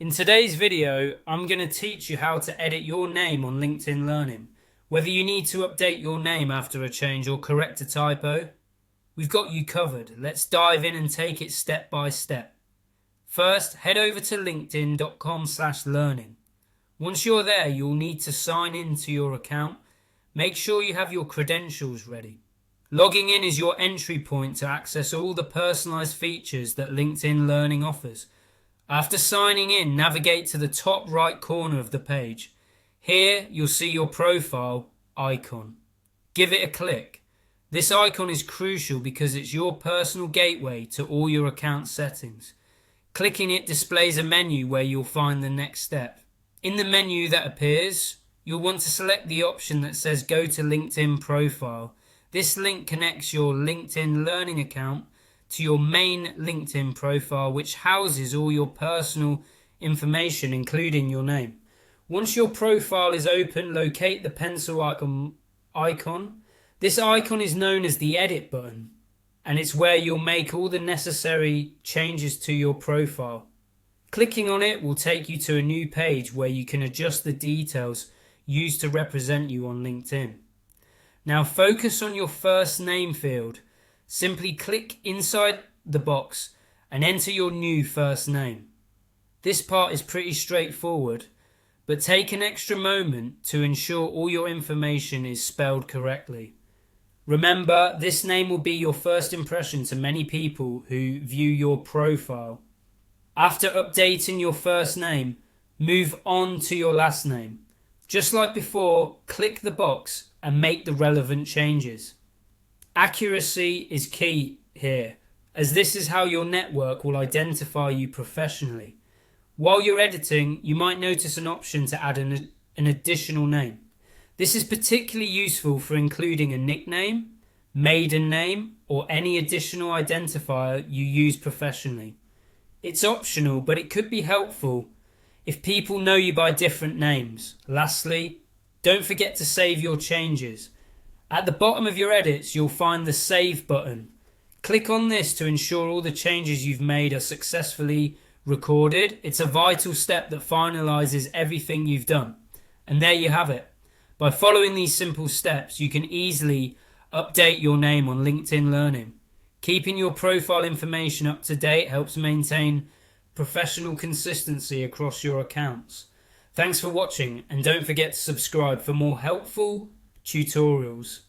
In today's video, I'm going to teach you how to edit your name on LinkedIn Learning. Whether you need to update your name after a change or correct a typo, we've got you covered. Let's dive in and take it step by step. First, head over to linkedin.com/learning. Once you're there, you'll need to sign in to your account. Make sure you have your credentials ready. Logging in is your entry point to access all the personalized features that LinkedIn Learning offers. After signing in, navigate to the top right corner of the page. Here, you'll see your profile icon. Give it a click. This icon is crucial because it's your personal gateway to all your account settings. Clicking it displays a menu where you'll find the next step. In the menu that appears, you'll want to select the option that says Go to LinkedIn Profile. This link connects your LinkedIn Learning account to your main LinkedIn profile, which houses all your personal information, including your name. Once your profile is open, locate the pencil icon. This icon is known as the edit button, and it's where you'll make all the necessary changes to your profile. Clicking on it will take you to a new page where you can adjust the details used to represent you on LinkedIn. Now focus on your first name field. Simply click inside the box and enter your new first name. This part is pretty straightforward, but take an extra moment to ensure all your information is spelled correctly. Remember, this name will be your first impression to many people who view your profile. After updating your first name, move on to your last name. Just like before, click the box and make the relevant changes. Accuracy is key here, as this is how your network will identify you professionally. While you're editing, you might notice an option to add an additional name. This is particularly useful for including a nickname, maiden name, or any additional identifier you use professionally. It's optional, but it could be helpful if people know you by different names. Lastly, don't forget to save your changes. At the bottom of your edits, you'll find the Save button. Click on this to ensure all the changes you've made are successfully recorded. It's a vital step that finalizes everything you've done. And there you have it. By following these simple steps, you can easily update your name on LinkedIn Learning. Keeping your profile information up to date helps maintain professional consistency across your accounts. Thanks for watching, and don't forget to subscribe for more helpful tutorials.